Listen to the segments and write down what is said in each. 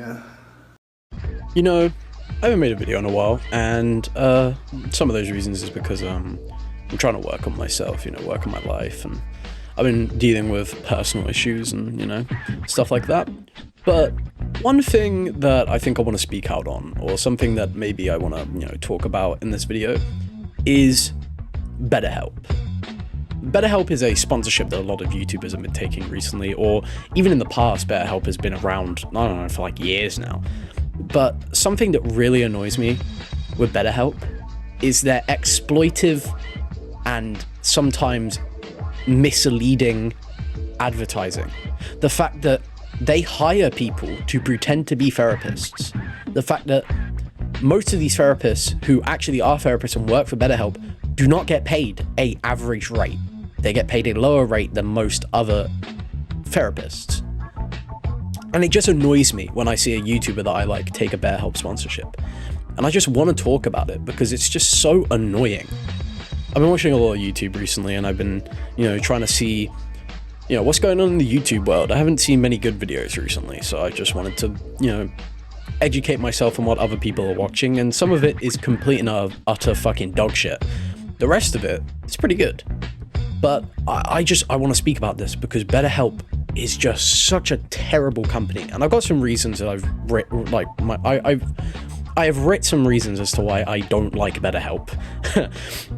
yeah. You know, I haven't made a video in a while, and some of those reasons is because I'm trying to work on myself, work on my life, and I've been dealing with personal issues and, stuff like that. But one thing that I think I want to speak out on, or something that maybe I want to, talk about in this video, is Betterhelp. Betterhelp is a sponsorship that a lot of YouTubers have been taking recently, or even in the past. Betterhelp has been around, I don't know, for like years now. But something that really annoys me with Betterhelp is their exploitive and sometimes misleading advertising. The fact that they hire people to pretend to be therapists. The fact that most of these therapists who actually are therapists and work for Betterhelp do not get paid an average rate. They get paid a lower rate than most other therapists. And it just annoys me when I see a YouTuber that I like take a Betterhelp sponsorship. And I just want to talk about it because it's just so annoying. I've been watching a lot of YouTube recently, and I've been, trying to see, what's going on in the YouTube world. I haven't seen many good videos recently, so I just wanted to, educate myself on what other people are watching, and some of it is complete and utter fucking dog shit. The rest of it is pretty good. But I want to speak about this because Betterhelp is just such a terrible company, and I've got some reasons that I've written, I have written some reasons as to why I don't like Betterhelp.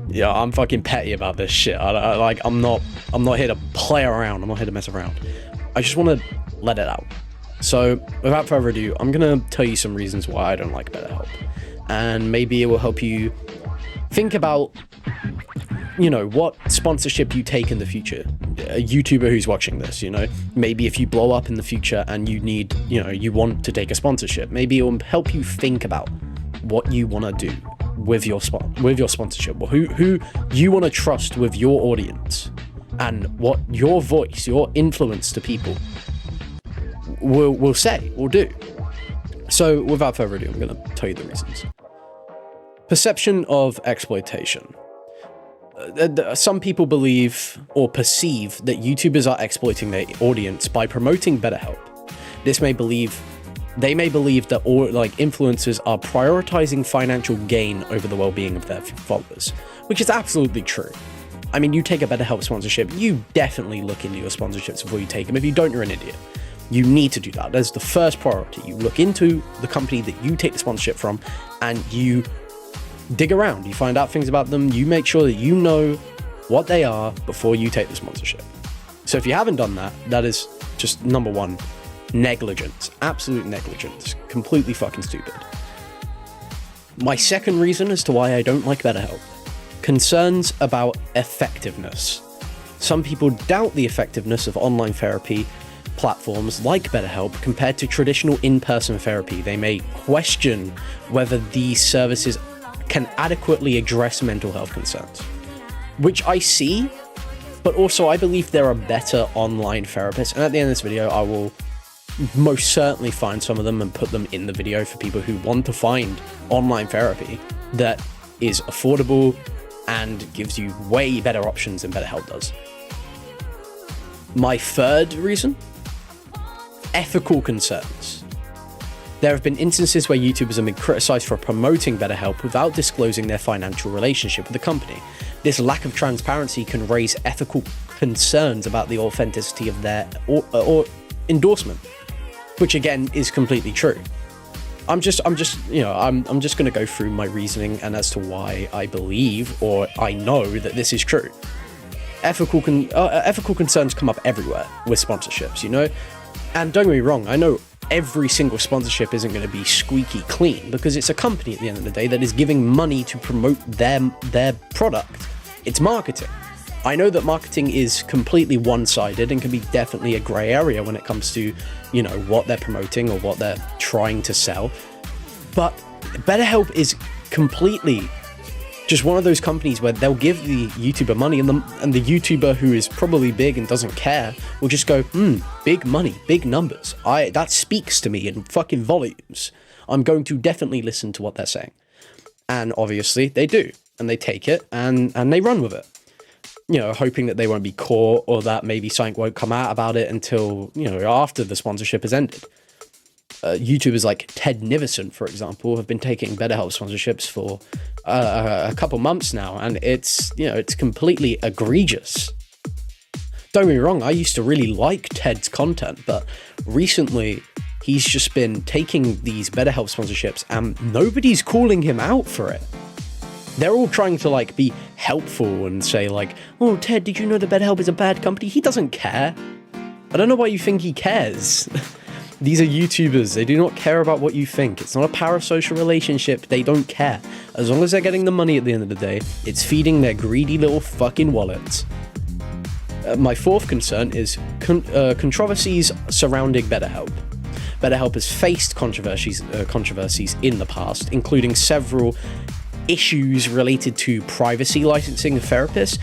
Yeah, I'm fucking petty about this shit. I'm not here to play around. I'm not here to mess around. I just want to let it out. So, without further ado, I'm gonna tell you some reasons why I don't like Betterhelp, and maybe it will help you think about, what sponsorship you take in the future. A YouTuber who's watching this, maybe if you blow up in the future and you need, you want to take a sponsorship, maybe it will help you think about what you want to do with your sponsorship, or who you want to trust with your audience, and what your voice, your influence to people will do. So without further ado, I'm going to tell you the reasons. Perception of exploitation. Some people believe or perceive that YouTubers are exploiting their audience by promoting Betterhelp. They may believe that influencers are prioritizing financial gain over the well-being of their followers, which is absolutely true. I mean, you take a Betterhelp sponsorship, you definitely look into your sponsorships before you take them. If you don't, you're an idiot. You need to do that. That's the first priority. You look into the company that you take the sponsorship from, and you dig around. You find out things about them. You make sure that you know what they are before you take the sponsorship. So if you haven't done that, that is just number one, negligence. Absolute negligence. Completely fucking stupid. My second reason as to why I don't like Betterhelp. Concerns about effectiveness. Some people doubt the effectiveness of online therapy platforms like Betterhelp compared to traditional in-person therapy. They may question whether these services can adequately address mental health concerns, which I see, but also I believe there are better online therapists, and at the end of this video I will most certainly find some of them and put them in the video for people who want to find online therapy that is affordable and gives you way better options than Betterhelp does. My third reason, ethical concerns. There have been instances where YouTubers have been criticized for promoting Betterhelp without disclosing their financial relationship with the company. This lack of transparency can raise ethical concerns about the authenticity of their or endorsement, which again is completely true. I'm just going to go through my reasoning and as to why I believe or I know that this is true. Ethical concerns come up everywhere with sponsorships, and don't get me wrong, I know every single sponsorship isn't going to be squeaky clean because it's a company at the end of the day that is giving money to promote their product. It's marketing. I know that marketing is completely one-sided and can be definitely a gray area when it comes to, what they're promoting or what they're trying to sell. But Betterhelp is completely just one of those companies where they'll give the YouTuber money and the YouTuber who is probably big and doesn't care will just go, big money, big numbers. That speaks to me in fucking volumes. I'm going to definitely listen to what they're saying. And obviously they do. And they take it and they run with it. Hoping that they won't be caught or that maybe something won't come out about it until, after the sponsorship has ended. YouTubers like Ted Nivison, for example, have been taking BetterHelp sponsorships for a couple months now, and it's completely egregious. Don't get me wrong, I used to really like Ted's content, but recently he's just been taking these BetterHelp sponsorships and nobody's calling him out for it. They're all trying to like be helpful and say like, oh, Ted, did you know that BetterHelp is a bad company? He doesn't care. I don't know why you think he cares. These are YouTubers. They do not care about what you think. It's not a parasocial relationship. They don't care. As long as they're getting the money at the end of the day, it's feeding their greedy little fucking wallets. My fourth concern is controversies surrounding BetterHelp. BetterHelp has faced controversies in the past, including several issues related to privacy licensing of therapists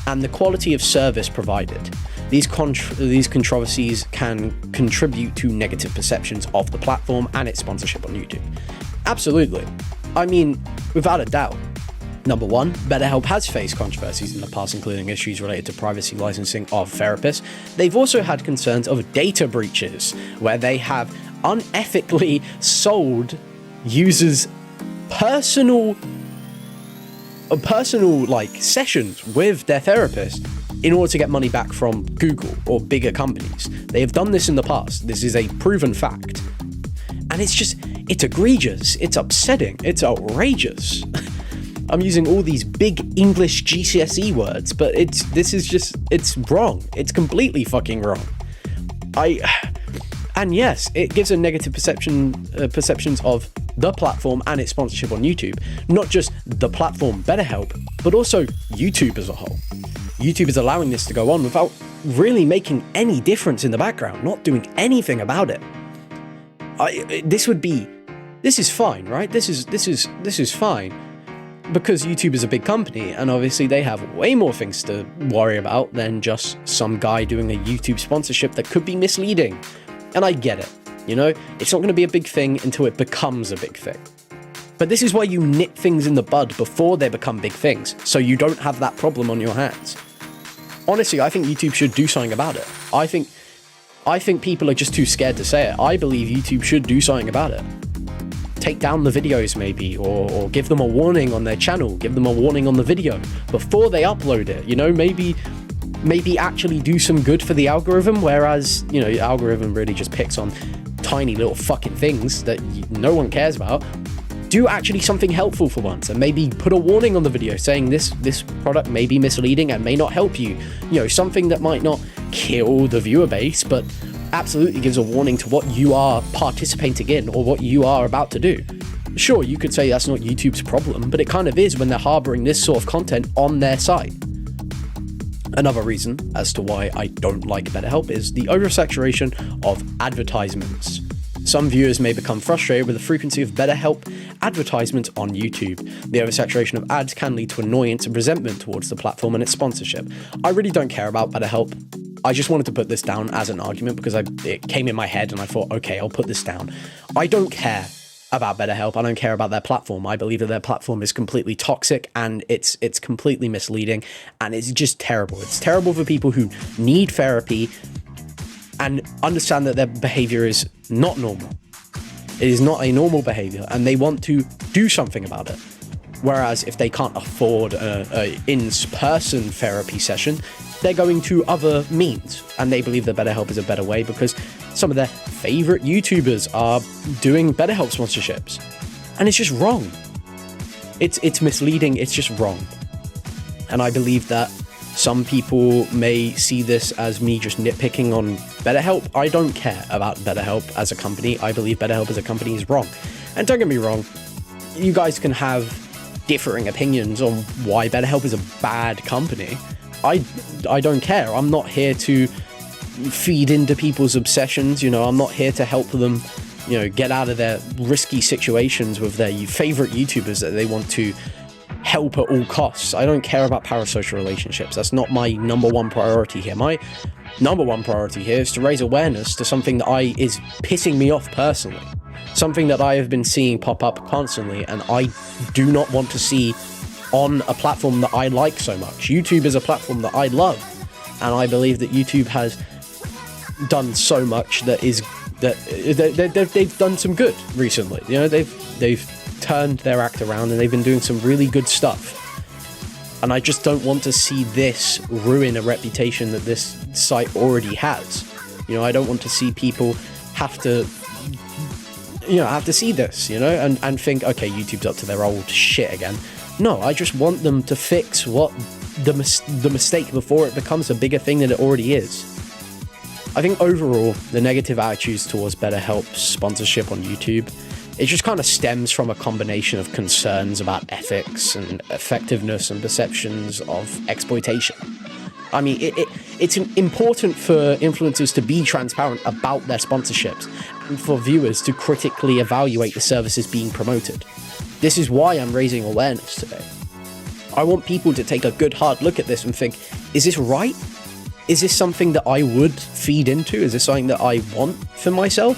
and the quality of service provided. These controversies can contribute to negative perceptions of the platform and its sponsorship on YouTube. Absolutely. I mean, without a doubt. Number one, BetterHelp has faced controversies in the past, including issues related to privacy licensing of therapists. They've also had concerns of data breaches, where they have unethically sold users' personal like sessions with their therapist in order to get money back from Google or bigger companies. They have done this in the past. This is a proven fact. And it's egregious, it's upsetting, it's outrageous. I'm using all these big English GCSE words, but it's wrong. It's completely fucking wrong. And yes, it gives a negative perceptions of the platform and its sponsorship on YouTube. Not just the platform BetterHelp, but also YouTube as a whole. YouTube is allowing this to go on without really making any difference in the background, not doing anything about it. This is fine, right? This is fine. Because YouTube is a big company, and obviously they have way more things to worry about than just some guy doing a YouTube sponsorship that could be misleading. And I get it, it's not going to be a big thing until it becomes a big thing. But this is why you nip things in the bud before they become big things, so you don't have that problem on your hands. Honestly, I think YouTube should do something about it. I think people are just too scared to say it. I believe YouTube should do something about it. Take down the videos maybe, or give them a warning on their channel, give them a warning on the video before they upload it, maybe actually do some good for the algorithm, whereas, the algorithm really just picks on tiny little fucking things that no one cares about. Do actually something helpful for once, and maybe put a warning on the video saying this product may be misleading and may not help you, something that might not kill the viewer base, but absolutely gives a warning to what you are participating in or what you are about to do. Sure, you could say that's not YouTube's problem, but it kind of is when they're harboring this sort of content on their site. Another reason as to why I don't like BetterHelp is the oversaturation of advertisements. Some viewers may become frustrated with the frequency of BetterHelp advertisements on YouTube. The oversaturation of ads can lead to annoyance and resentment towards the platform and its sponsorship. I really don't care about BetterHelp. I just wanted to put this down as an argument because it came in my head and I thought, okay, I'll put this down. I don't care about BetterHelp. I don't care about their platform. I believe that their platform is completely toxic and it's completely misleading and it's just terrible. It's terrible for people who need therapy and understand that their behavior is not normal. It is not a normal behavior and they want to do something about it. Whereas if they can't afford a in-person therapy session, they're going to other means, and they believe that BetterHelp is a better way because some of their favorite YouTubers are doing BetterHelp sponsorships, and it's just wrong. It's misleading. It's just wrong, and I believe that some people may see this as me just nitpicking on BetterHelp. I don't care about BetterHelp as a company. I believe BetterHelp as a company is wrong, and don't get me wrong, you guys can have differing opinions on why BetterHelp is a bad company. I don't care. I'm not here to feed into people's obsessions. I'm not here to help them, get out of their risky situations with their favorite YouTubers that they want to help at all costs. I don't care about parasocial relationships. That's not my number one priority here. My number one priority here is to raise awareness to something that is pissing me off personally. Something that I have been seeing pop up constantly and I do not want to see on a platform that I like so much. YouTube is a platform that I love, and I believe that YouTube has done so much that is they've done some good recently. You know, they've turned their act around and they've been doing some really good stuff. And I just don't want to see this ruin a reputation that this site already has. You know, I don't want to see people have to see this, you know, and think, okay, YouTube's up to their old shit again. No, I just want them to fix what the mistake before it becomes a bigger thing than it already is. I think overall, the negative attitudes towards Betterhelp's sponsorship on YouTube, it just kind of stems from a combination of concerns about ethics and effectiveness and perceptions of exploitation. I mean, it's important for influencers to be transparent about their sponsorships and for viewers to critically evaluate the services being promoted. This is why I'm raising awareness today. I want people to take a good hard look at this and think, is this right? Is this something that I would feed into? Is this something that I want for myself?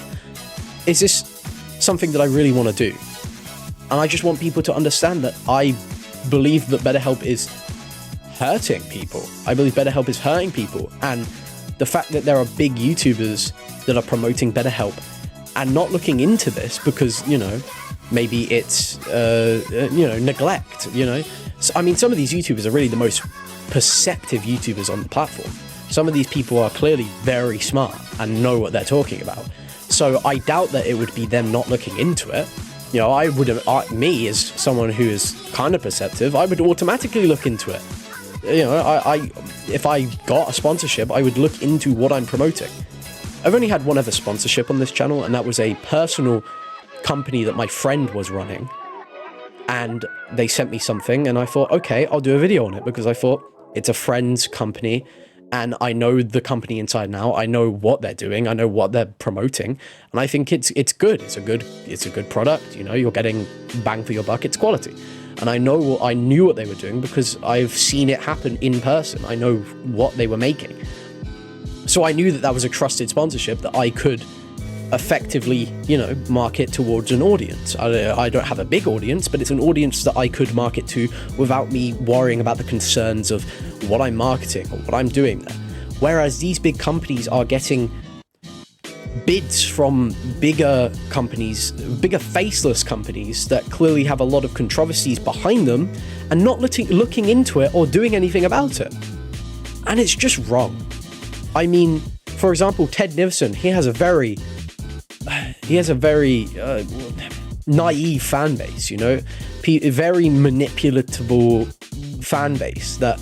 Is this something that I really want to do? And I just want people to understand that I believe that Betterhelp is hurting people. I believe Betterhelp is hurting people. And the fact that there are big YouTubers that are promoting Betterhelp and not looking into this because, you know, maybe it's, neglect, you know. So, I mean, some of these YouTubers are really the most perceptive YouTubers on the platform. Some of these people are clearly very smart and know what they're talking about. So I doubt that it would be them not looking into it. You know, me as someone who is kind of perceptive, I would automatically look into it. You know, if I got a sponsorship, I would look into what I'm promoting. I've only had one other sponsorship on this channel, and that was a personal company that my friend was running. And they sent me something, and I thought, okay, I'll do a video on it, because I thought it's a friend's company, and I know the company inside now. I know what they're doing. I know what they're promoting, and I think it's good. It's a good product. You know, you're getting bang for your buck. It's quality, and I knew what they were doing because I've seen it happen in person. I know what they were making, so I knew that was a trusted sponsorship that I could effectively, you know, market towards an audience. I don't have a big audience, but it's an audience that I could market to without me worrying about the concerns of what I'm marketing or what I'm doing there. Whereas these big companies are getting bids from bigger companies, bigger faceless companies that clearly have a lot of controversies behind them and not looking into it or doing anything about it. And it's just wrong. I mean, for example, Ted Nivison, he has a very naive fan base, you know, very manipulatable fan base that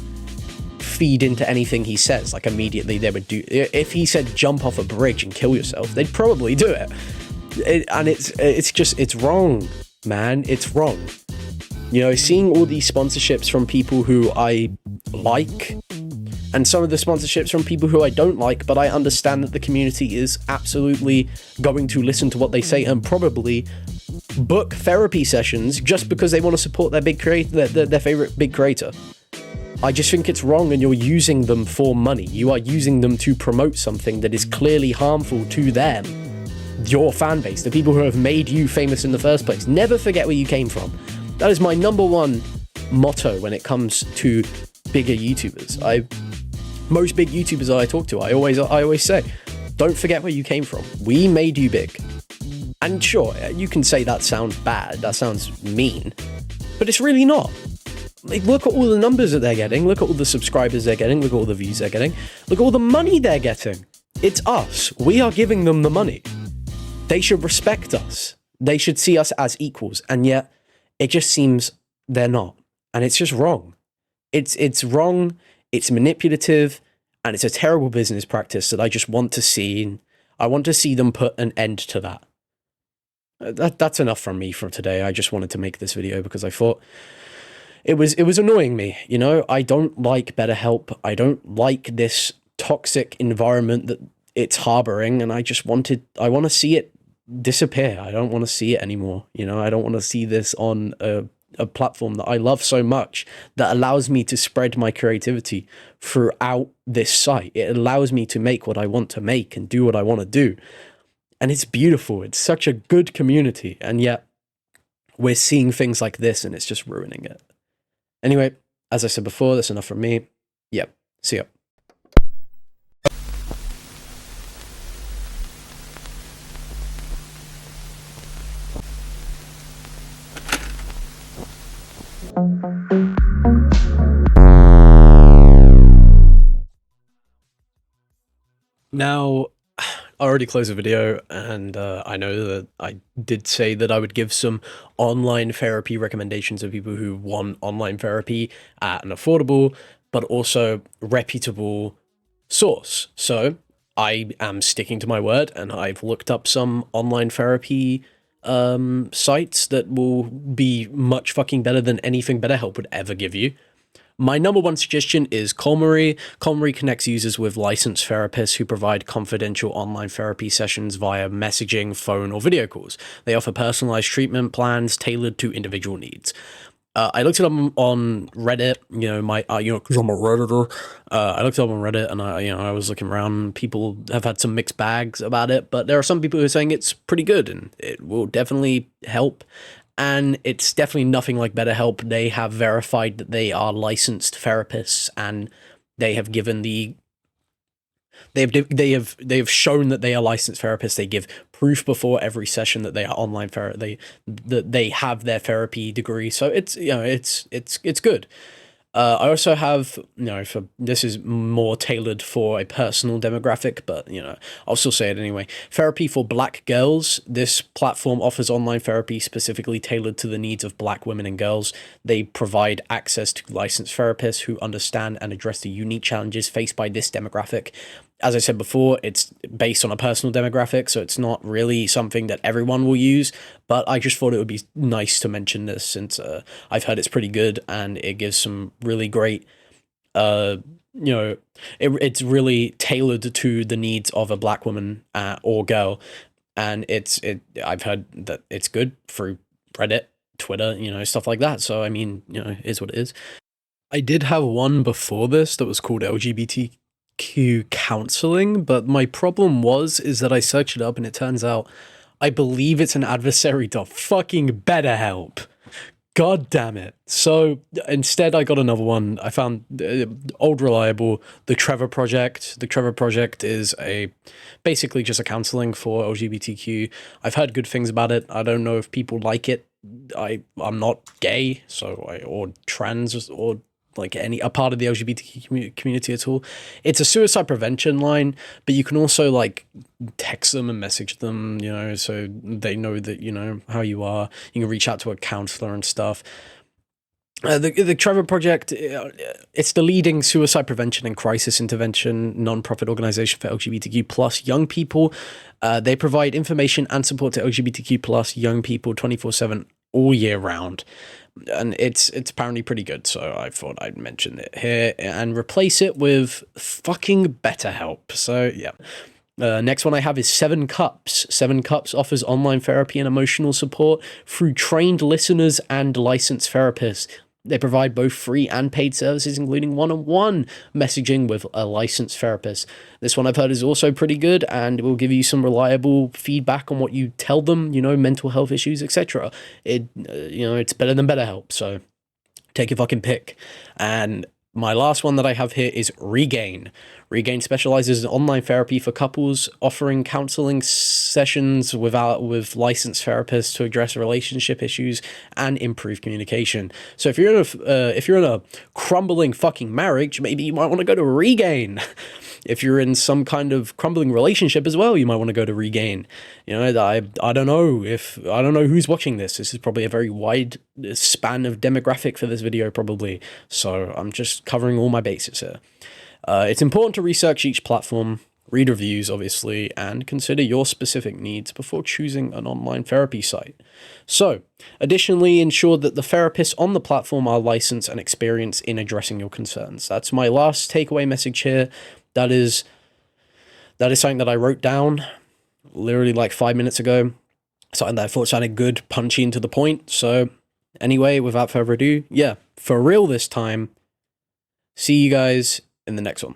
feed into anything he says. Like, immediately they would do, if he said jump off a bridge and kill yourself, they'd probably do it. And it's wrong, man. It's wrong. You know, seeing all these sponsorships from people who I like, and some of the sponsorships from people who I don't like, but I understand that the community is absolutely going to listen to what they say and probably book therapy sessions just because they want to support their big creator, their favorite big creator. I just think it's wrong, and you're using them for money. You are using them to promote something that is clearly harmful to them, your fan base, the people who have made you famous in the first place. Never forget where you came from. That is my number one motto when it comes to bigger YouTubers. Most big YouTubers that I talk to, I always say, don't forget where you came from. We made you big. And sure, you can say that sounds bad, that sounds mean, but it's really not. Like, look at all the numbers that they're getting, look at all the subscribers they're getting, look at all the views they're getting, look at all the money they're getting. It's us. We are giving them the money. They should respect us. They should see us as equals, and yet it just seems they're not. And it's just wrong. It's wrong. It's manipulative, and it's a terrible business practice that I just want to see. I want to see them put an end to that. That's enough from me for today. I just wanted to make this video because I thought it was annoying me. You know, I don't like Betterhelp. I don't like this toxic environment that it's harboring, and I want to see it disappear. I don't want to see it anymore. You know, I don't want to see this on a platform that I love so much, that allows me to spread my creativity throughout this site. It allows me to make what I want to make and do what I want to do. And it's beautiful. It's such a good community. And yet we're seeing things like this, and it's just ruining it. Anyway, as I said before, that's enough from me. Yep. See ya. Now, I already closed the video, and I know that I did say that I would give some online therapy recommendations of people who want online therapy at an affordable but also reputable source. So I am sticking to my word, and I've looked up some online therapy sites that will be much fucking better than anything BetterHelp would ever give you. My number one suggestion is Colmery. Colmery connects users with licensed therapists who provide confidential online therapy sessions via messaging, phone, or video calls. They offer personalized treatment plans tailored to individual needs. I looked it up on Reddit, because I'm a Redditor. I looked it up on Reddit, and I was looking around. People have had some mixed bags about it, but there are some people who are saying it's pretty good and it will definitely help. And it's definitely nothing like BetterHelp. They have verified that they are licensed therapists, and they have given they have shown that they are licensed therapists. They give proof before every session that they are online that they have their therapy degree. So it's good. I also have, for this is more tailored for a personal demographic, but I'll still say it anyway. Therapy for Black Girls. This platform offers online therapy specifically tailored to the needs of Black women and girls. They provide access to licensed therapists who understand and address the unique challenges faced by this demographic. As I said before, it's based on a personal demographic, so it's not really something that everyone will use, but I just thought it would be nice to mention this since I've heard it's pretty good, and it gives some really great, it's really tailored to the needs of a Black woman or girl, and I've heard that it's good through Reddit, Twitter, stuff like that, so I mean, it is what it is. I did have one before this that was called LGBTQ counseling, but my problem is that I searched it up and it turns out I believe it's an adversary to fucking BetterHelp. God damn it. So instead I got another one. I found old reliable, The Trevor Project. The Trevor Project is basically just a counseling for LGBTQ. I've heard good things about it. I don't know if people like it. I'm not gay, or trans, or like a part of the LGBTQ community at all. It's a suicide prevention line, but you can also like text them and message them, so they know that, how you are. You can reach out to a counselor and stuff. The Trevor Project, it's the leading suicide prevention and crisis intervention nonprofit organization for LGBTQ plus young people. They provide information and support to LGBTQ plus young people 24/7 all year round. And it's apparently pretty good, so I thought I'd mention it here and replace it with fucking BetterHelp. So yeah. Next one I have is 7 Cups. 7 Cups offers online therapy and emotional support through trained listeners and licensed therapists. They provide both free and paid services, including one-on-one messaging with a licensed therapist. This one I've heard is also pretty good and will give you some reliable feedback on what you tell them, mental health issues, etc. It's better than BetterHelp, so take your fucking pick. And my last one that I have here is Regain. Regain specializes in online therapy for couples, offering counseling sessions with licensed therapists to address relationship issues and improve communication. So if you're in a crumbling fucking marriage, maybe you might want to go to Regain. If you're in some kind of crumbling relationship as well, you might want to go to Regain. I don't know who's watching this. This is probably a very wide span of demographic for this video, probably. So I'm just covering all my bases here. It's important to research each platform, read reviews, obviously, and consider your specific needs before choosing an online therapy site. So, additionally, ensure that the therapists on the platform are licensed and experienced in addressing your concerns. That's my last takeaway message here. That is something that I wrote down literally like 5 minutes ago. Something that I thought sounded good, punchy, and to the point. So, anyway, without further ado, yeah, for real this time. See you guys in the next one.